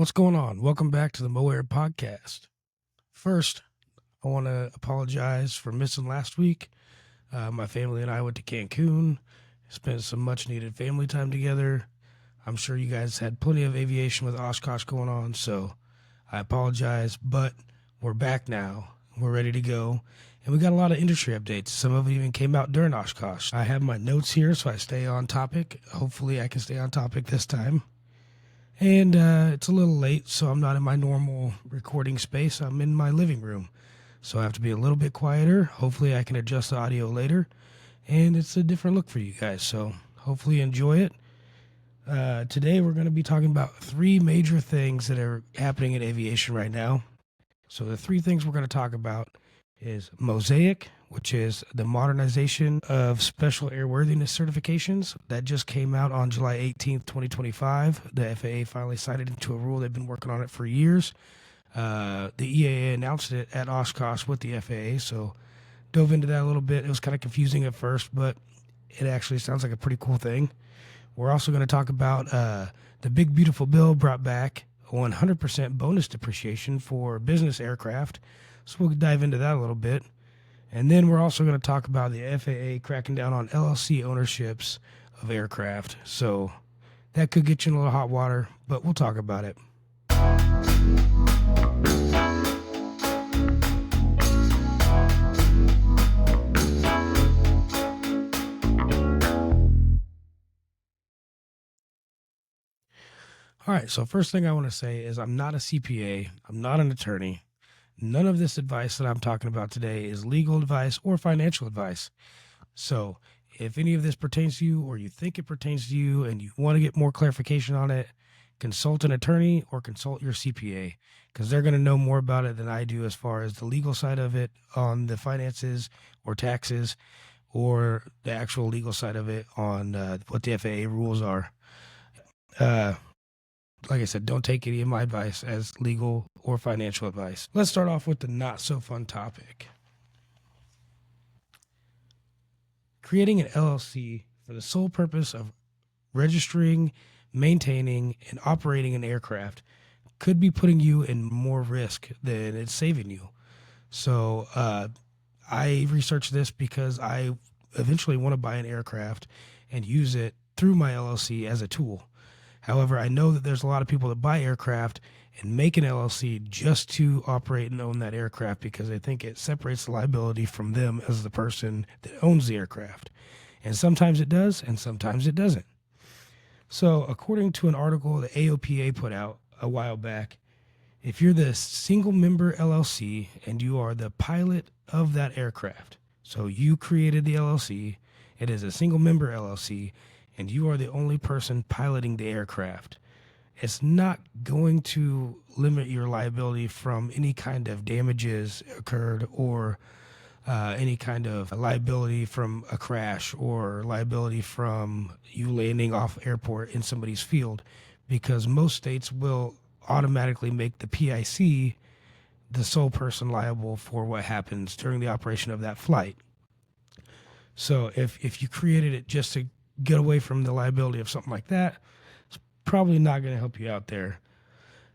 What's going on? Welcome back to the MOAIC podcast. First, I want to apologize for missing last week. My family and I went to Cancun, spent some much needed family time together. I'm sure you guys had plenty of aviation with Oshkosh going on, so I apologize, but we're back now. We're ready to go. And we got a lot of industry updates. Some of it even came out during Oshkosh. I have my notes here so I stay on topic. Hopefully I can stay on topic this time. And it's a little late, so I'm not in my normal recording space. I'm in my living room. So I have to be a little bit quieter. Hopefully I can adjust the audio later. And it's a different look for you guys, so hopefully you enjoy it. Today we're going to be talking about three major things that are happening in aviation right now. So the three things we're going to talk about is MOSAIC, which is the modernization of special airworthiness certifications that just came out on July 18th, 2025. The FAA finally signed it into a rule. They've been working on it for years. The EAA announced it at Oshkosh with the FAA, so dove into that a little bit. It was kind of confusing at first, but it actually sounds like a pretty cool thing. We're also going to talk about the big beautiful bill brought back 100% bonus depreciation for business aircraft. So we'll dive into that a little bit. And then we're also going to talk about the FAA cracking down on LLC ownerships of aircraft. So that could get you in a little hot water, but we'll talk about it. All right, so first thing I want to say is I'm not a CPA, I'm not an attorney. None of this advice that I'm talking about today is legal advice or financial advice. So if any of this pertains to you or you think it pertains to you and you want to get more clarification on it, consult an attorney or consult your CPA because they're going to know more about it than I do as far as the legal side of it on the finances or taxes or the actual legal side of it on what the FAA rules are. Like I said, don't take any of my advice as legal or financial advice. Let's start off with the not so fun topic. Creating an LLC for the sole purpose of registering, maintaining, and operating an aircraft could be putting you in more risk than it's saving you. So I researched this because I eventually want to buy an aircraft and use it through my LLC as a tool. However, I know that there's a lot of people that buy aircraft and make an LLC just to operate and own that aircraft because they think it separates the liability from them as the person that owns the aircraft. And sometimes it does, and sometimes it doesn't. So according to an article that AOPA put out a while back, if you're the single member LLC and you are the pilot of that aircraft, so you created the LLC, it is a single member LLC, and you are the only person piloting the aircraft, it's not going to limit your liability from any kind of damages occurred or any kind of liability from a crash or liability from you landing off airport in somebody's field, because most states will automatically make the PIC the sole person liable for what happens during the operation of that flight. So if you created it just to get away from the liability of something like that, it's probably not going to help you out there.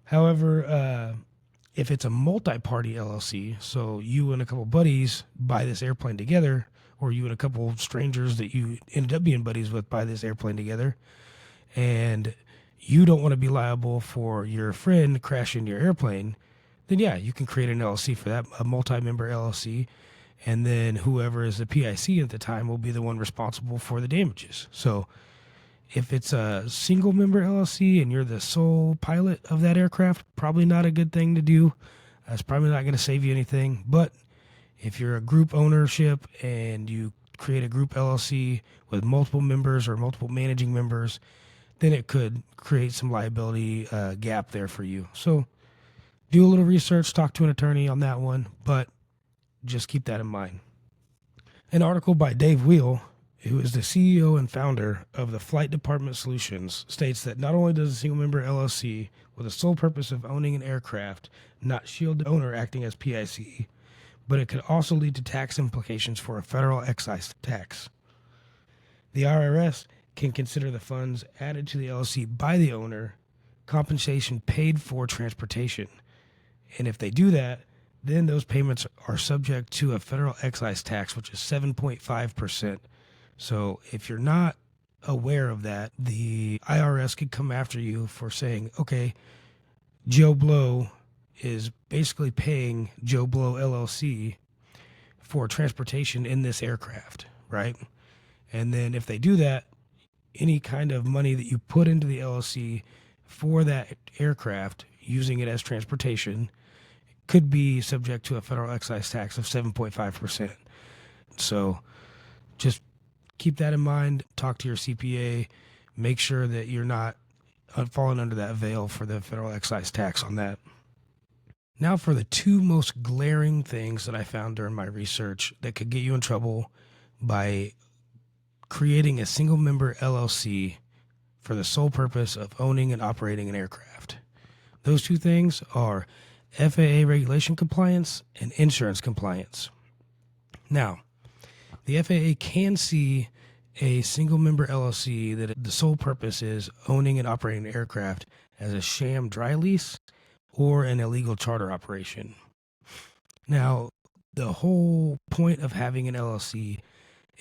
However, if it's a multi-party LLC, so you and a couple buddies buy this airplane together, or you and a couple strangers that you ended up being buddies with buy this airplane together, and you don't want to be liable for your friend crashing your airplane, then yeah, you can create an LLC for that, a multi-member LLC, and then whoever is the PIC at the time will be the one responsible for the damages. So if it's a single member LLC and you're the sole pilot of that aircraft, probably not a good thing to do. It's probably not going to save you anything. But if you're a group ownership and you create a group LLC with multiple members or multiple managing members, then it could create some liability gap there for you. So do a little research, talk to an attorney on that one, but just keep that in mind. An article by Dave Wheel, who is the CEO and founder of the Flight Department Solutions, states that not only does a single member LLC with the sole purpose of owning an aircraft not shield the owner acting as PIC, but it could also lead to tax implications for a federal excise tax. The IRS can consider the funds added to the LLC by the owner compensation paid for transportation. And if they do that, then those payments are subject to a federal excise tax, which is 7.5%. So if you're not aware of that, the IRS could come after you for saying, okay, Joe Blow is basically paying Joe Blow LLC for transportation in this aircraft, right? And then if they do that, any kind of money that you put into the LLC for that aircraft, using it as transportation, could be subject to a federal excise tax of 7.5%. So just keep that in mind. Talk to your CPA. Make sure that you're not falling under that veil for the federal excise tax on that. Now for the two most glaring things that I found during my research that could get you in trouble by creating a single member LLC for the sole purpose of owning and operating an aircraft. Those two things are FAA regulation compliance and insurance compliance. Now, the FAA can see a single member LLC that the sole purpose is owning and operating an aircraft as a sham dry lease or an illegal charter operation. Now, the whole point of having an LLC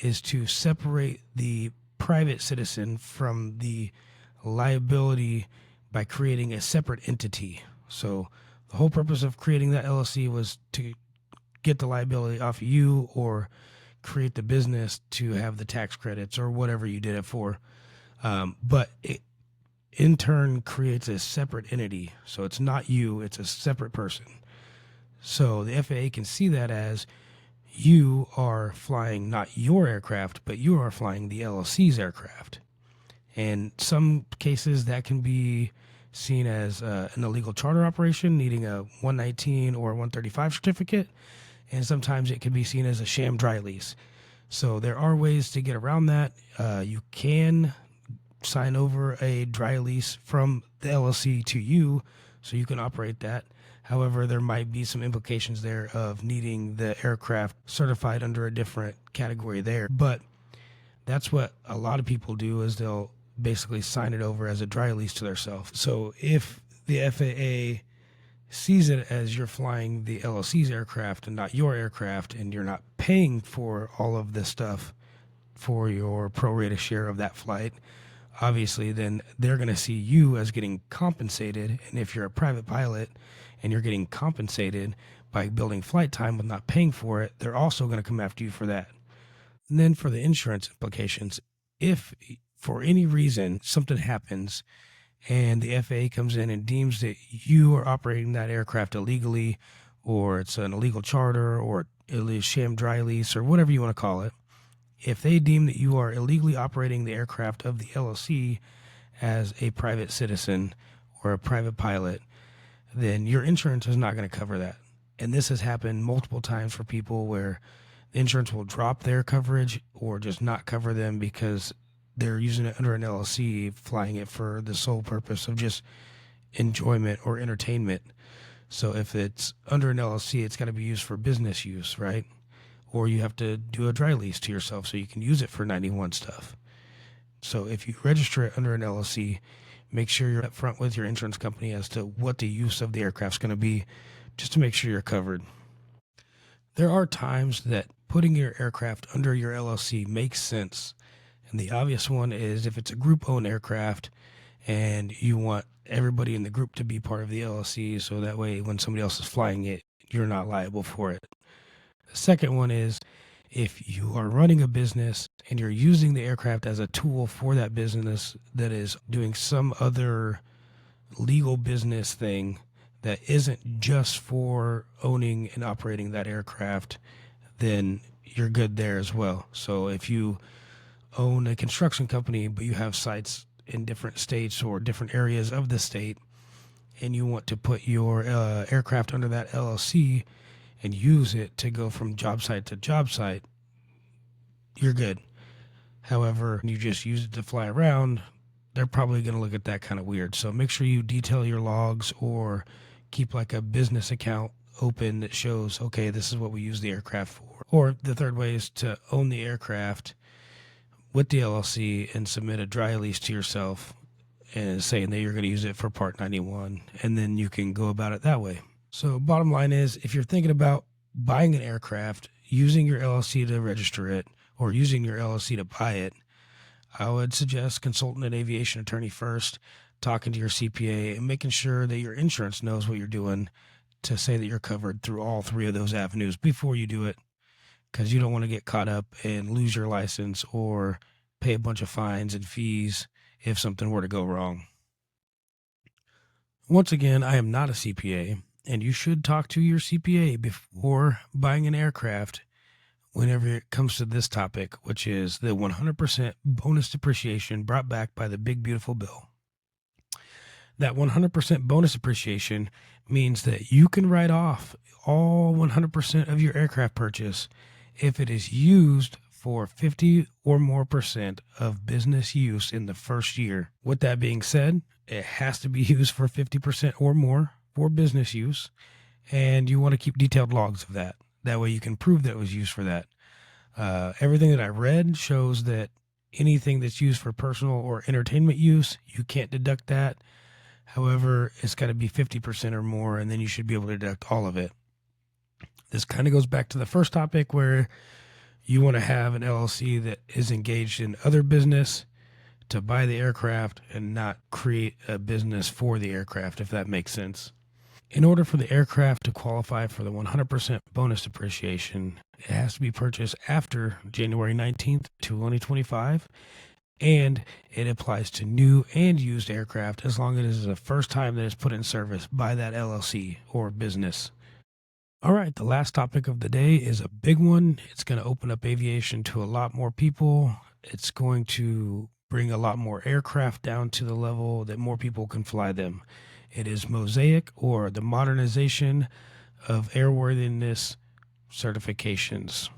is to separate the private citizen from the liability by creating a separate entity. So the whole purpose of creating that LLC was to get the liability off of you or create the business to have the tax credits or whatever you did it for. But it in turn creates a separate entity. So it's not you, it's a separate person. So the FAA can see that as you are flying not your aircraft, but you are flying the LLC's aircraft. And some cases that can be seen as an illegal charter operation needing a 119 or 135 certificate. And sometimes it can be seen as a sham dry lease. So there are ways to get around that. You can sign over a dry lease from the LLC to you so you can operate that. However, there might be some implications there of needing the aircraft certified under a different category there. But that's what a lot of people do, is they'll basically sign it over as a dry lease to themselves. So if the FAA sees it as you're flying the LLC's aircraft and not your aircraft, and you're not paying for all of this stuff for your pro-rata share of that flight, obviously then they're going to see you as getting compensated. And if you're a private pilot and you're getting compensated by building flight time with not paying for it, they're also going to come after you for that. And then for the insurance implications, if for any reason something happens and the FAA comes in and deems that you are operating that aircraft illegally, or it's an illegal charter or a sham dry lease or whatever you want to call it, if they deem that you are illegally operating the aircraft of the LLC as a private citizen or a private pilot, then your insurance is not going to cover that. And this has happened multiple times for people where the insurance will drop their coverage or just not cover them because they're using it under an LLC, flying it for the sole purpose of just enjoyment or entertainment. So if it's under an LLC, it's got to be used for business use, right? Or you have to do a dry lease to yourself so you can use it for 91 stuff. So if you register it under an LLC, make sure you're up front with your insurance company as to what the use of the aircraft's going to be, just to make sure you're covered. There are times that putting your aircraft under your LLC makes sense. And the obvious one is if it's a group-owned aircraft and you want everybody in the group to be part of the LLC, so that way when somebody else is flying it, you're not liable for it. The second one is if you are running a business and you're using the aircraft as a tool for that business that is doing some other legal business thing that isn't just for owning and operating that aircraft, then you're good there as well. So if you own a construction company, but you have sites in different states or different areas of the state, and you want to put your aircraft under that LLC and use it to go from job site to job site, you're good. However, you just use it to fly around, they're probably going to look at that kind of weird. So make sure you detail your logs or keep like a business account open that shows, okay, this is what we use the aircraft for. Or the third way is to own the aircraft with the LLC and submit a dry lease to yourself and saying that you're going to use it for Part 91, and then you can go about it that way. So bottom line is, if you're thinking about buying an aircraft, using your LLC to register it, or using your LLC to buy it, I would suggest consulting an aviation attorney first, talking to your CPA, and making sure that your insurance knows what you're doing to say that you're covered through all three of those avenues before you do it, because you don't want to get caught up and lose your license or pay a bunch of fines and fees if something were to go wrong. Once again, I am not a CPA, and you should talk to your CPA before buying an aircraft whenever it comes to this topic, which is the 100% bonus depreciation brought back by the big, beautiful bill. That 100% bonus depreciation means that you can write off all 100% of your aircraft purchase if it is used for 50 or more percent of business use in the first year. With that being said, it has to be used for 50% or more for business use, and you want to keep detailed logs of that. That way you can prove that it was used for that. Everything that I read shows that anything that's used for personal or entertainment use, you can't deduct that. However, it's got to be 50% or more, and then you should be able to deduct all of it. This kind of goes back to the first topic where you want to have an LLC that is engaged in other business to buy the aircraft and not create a business for the aircraft, if that makes sense. In order for the aircraft to qualify for the 100% bonus depreciation, it has to be purchased after January 19th, 2025, and it applies to new and used aircraft as long as it is the first time that it's put in service by that LLC or business. All right, the last topic of the day is a big one. It's going to open up aviation to a lot more people. It's going to bring a lot more aircraft down to the level that more people can fly them. It is MOSAIC, or the modernization of airworthiness certifications.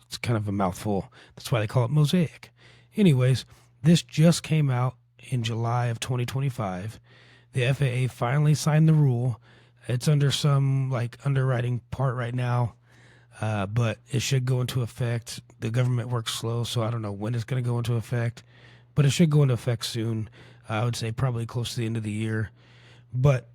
It's kind of a mouthful. That's why they call it MOSAIC. Anyways, this just came out in July of 2025. The FAA finally signed the rule. It's under some underwriting part right now, but it should go into effect. The government works slow, so I don't know when it's going to go into effect, but it should go into effect soon. I would say probably close to the end of the year. But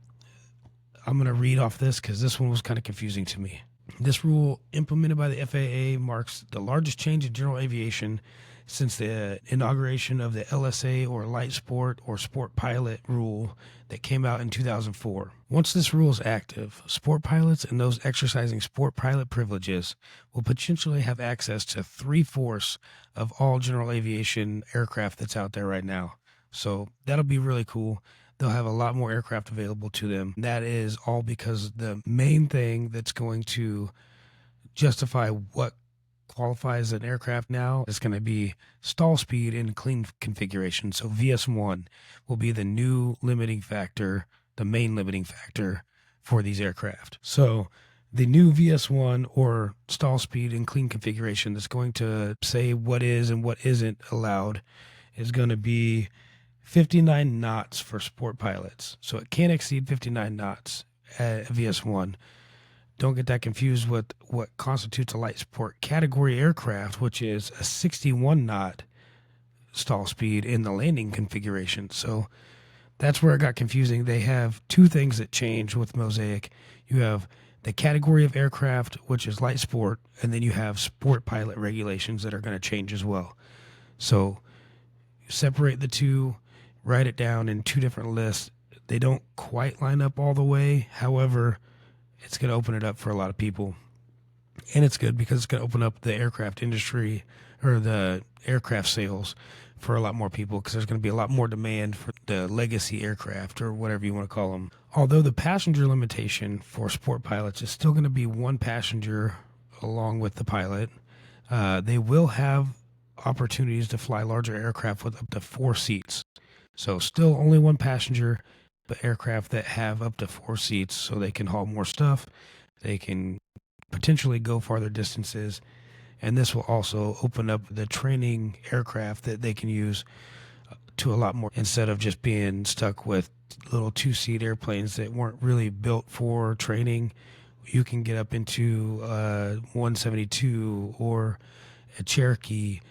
I'm going to read off this because this one was kind of confusing to me. This rule, implemented by the FAA, marks the largest change in general aviation since the inauguration of the LSA, or Light Sport or Sport Pilot rule, that came out in 2004. Once this rule is active, sport pilots and those exercising sport pilot privileges will potentially have access to 3/4 of all general aviation aircraft that's out there right now. So that'll be really cool. They'll have a lot more aircraft available to them. That is all because the main thing that's going to justify what qualifies an aircraft now is going to be stall speed in clean configuration. So VS1 will be the new limiting factor, the main limiting factor for these aircraft. So the new VS1, or stall speed in clean configuration, that's going to say what is and what isn't allowed, is going to be 59 knots for sport pilots. So it can't exceed 59 knots at VS1. Don't get that confused with what constitutes a light sport category aircraft, which is a 61 knot stall speed in the landing configuration. So that's where it got confusing. They have two things that change with MOSAIC. You have the category of aircraft, which is light sport, and then you have sport pilot regulations that are going to change as well. So separate the two, write it down in two different lists. They don't quite line up all the way. However, it's going to open it up for a lot of people. And it's good because it's going to open up the aircraft industry, or the aircraft sales, for a lot more people, because there's going to be a lot more demand for the legacy aircraft, or whatever you want to call them. Although the passenger limitation for sport pilots is still going to be one passenger along with the pilot, they will have opportunities to fly larger aircraft with up to 4 seats. So still only one passenger, but aircraft that have up to 4 seats, so they can haul more stuff. They can potentially go farther distances. And this will also open up the training aircraft that they can use to a lot more, instead of just being stuck with little 2-seat airplanes that weren't really built for training. You can get up into 172 or a Cherokee,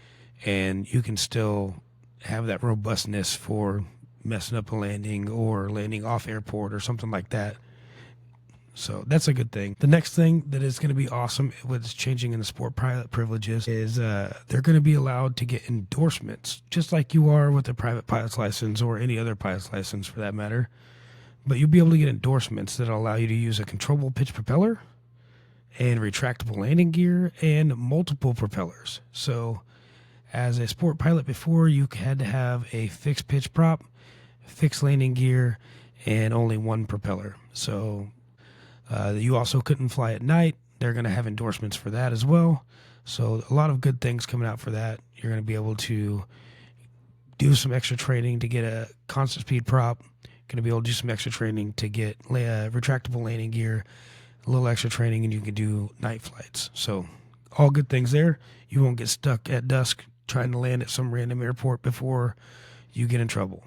and you can still have that robustness for messing up a landing or landing off airport or something like that. So that's a good thing. The next thing that is going to be awesome with changing in the sport pilot privileges is they're going to be allowed to get endorsements, just like you are with a private pilot's license or any other pilot's license for that matter. But you'll be able to get endorsements that allow you to use a controllable pitch propeller and retractable landing gear and multiple propellers. So as a sport pilot before, you had to have a fixed pitch prop, fixed landing gear, and only one propeller. So you also couldn't fly at night. They're going to have endorsements for that as well. So a lot of good things coming out for that. You're going to be able to do some extra training to get a constant speed prop. Going to be able to do some extra training to get retractable landing gear, a little extra training, and you can do night flights. So all good things there. You won't get stuck at dusk trying to land at some random airport before you get in trouble.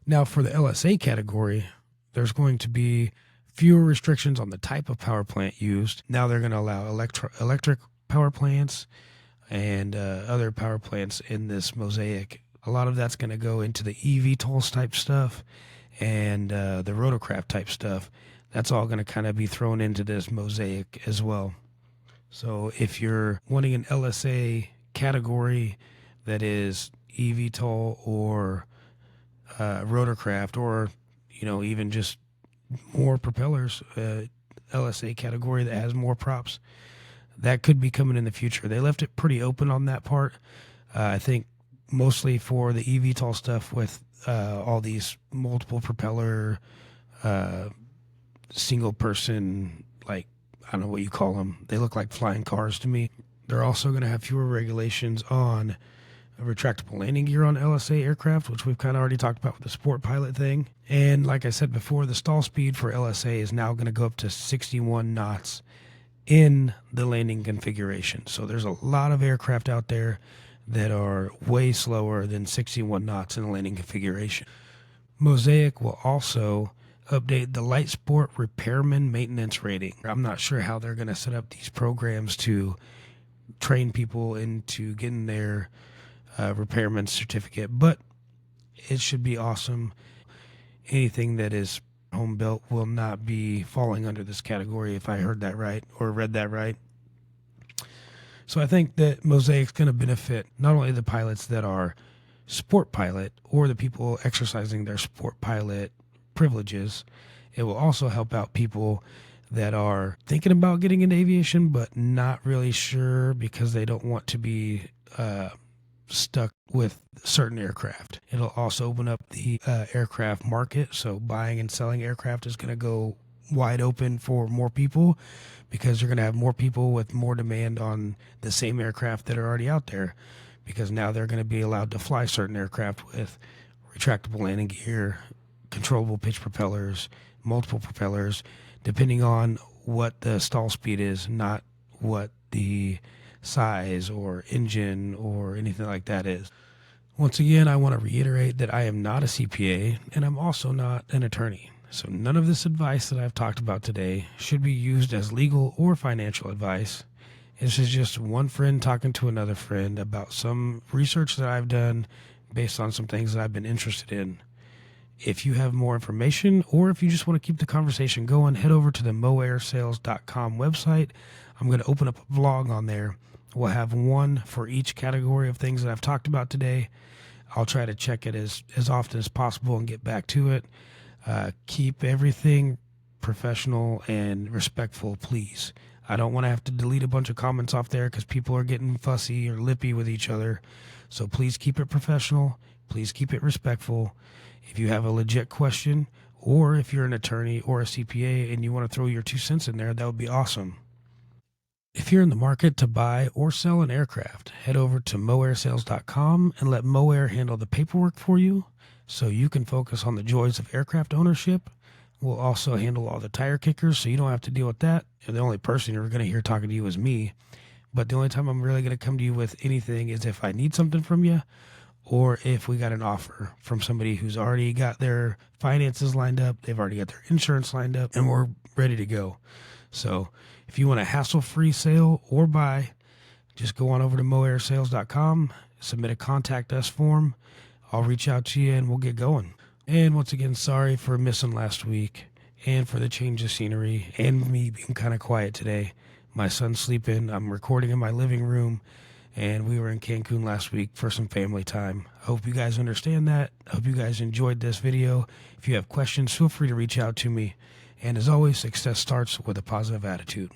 Now for the LSA category, there's going to be fewer restrictions on the type of power plant used. Now they're going to allow electric power plants and other power plants in this MOSAIC. A lot of that's going to go into the eVTOL type stuff and the rotorcraft type stuff. That's all going to kind of be thrown into this MOSAIC as well. So if you're wanting an LSA category that is eVTOL or rotorcraft, or even just more propellers, LSA category that has more props, that could be coming in the future. They left it pretty open on that part. I think mostly for the eVTOL stuff with all these multiple propeller, single person, like, I don't know what you call them. They look like flying cars to me. They're also going to have fewer regulations on retractable landing gear on LSA aircraft, which we've kind of already talked about with the sport pilot thing. And like I said before, the stall speed for LSA is now going to go up to 61 knots in the landing configuration. So there's a lot of aircraft out there that are way slower than 61 knots in the landing configuration. MOSAIC will also update the light sport repairman maintenance rating. I'm not sure how they're going to set up these programs to train people into getting their repairman certificate, but it should be awesome. Anything that is home built will not be falling under this category, if I heard that right or read that right. So I think that MOSAIC's going to benefit not only the pilots that are sport pilot or the people exercising their sport pilot privileges, it will also help out people that are thinking about getting into aviation but not really sure because they don't want to be stuck with certain aircraft. It'll also open up the aircraft market, so buying and selling aircraft is going to go wide open for more people because you're going to have more people with more demand on the same aircraft that are already out there, because now they're going to be allowed to fly certain aircraft with retractable landing gear, controllable pitch propellers, multiple propellers, depending on what the stall speed is, not what the size or engine or anything like that is. Once again, I want to reiterate that I am not a CPA and I'm also not an attorney. So none of this advice that I've talked about today should be used as legal or financial advice. This is just one friend talking to another friend about some research that I've done based on some things that I've been interested in. If you have more information or if you just want to keep the conversation going, head over to the moairsales.com website. I'm going to open up a vlog on there. We'll have one for each category of things that I've talked about today. I'll try to check it as often as possible and get back to it. Keep everything professional and respectful, please. I don't want to have to delete a bunch of comments off there because people are getting fussy or lippy with each other. So please keep it professional. Please keep it respectful. If you have a legit question, or if you're an attorney or a CPA and you want to throw your 2 cents in there, that would be awesome. If you're in the market to buy or sell an aircraft, head over to moairsales.com and let Moair handle the paperwork for you so you can focus on the joys of aircraft ownership. We'll also handle all the tire kickers so you don't have to deal with that. And the only person you're going to hear talking to you is me. But the only time I'm really going to come to you with anything is if I need something from you, or if we got an offer from somebody who's already got their finances lined up, they've already got their insurance lined up, and we're ready to go. So if you want a hassle-free sale or buy, just go on over to moairsales.com, submit a contact us form. I'll reach out to you and we'll get going. And once again, sorry for missing last week and for the change of scenery and me being kind of quiet today. My son's sleeping. I'm recording in my living room, and we were in Cancun last week for some family time. I hope you guys understand that. I hope you guys enjoyed this video. If you have questions, feel free to reach out to me. And as always, success starts with a positive attitude.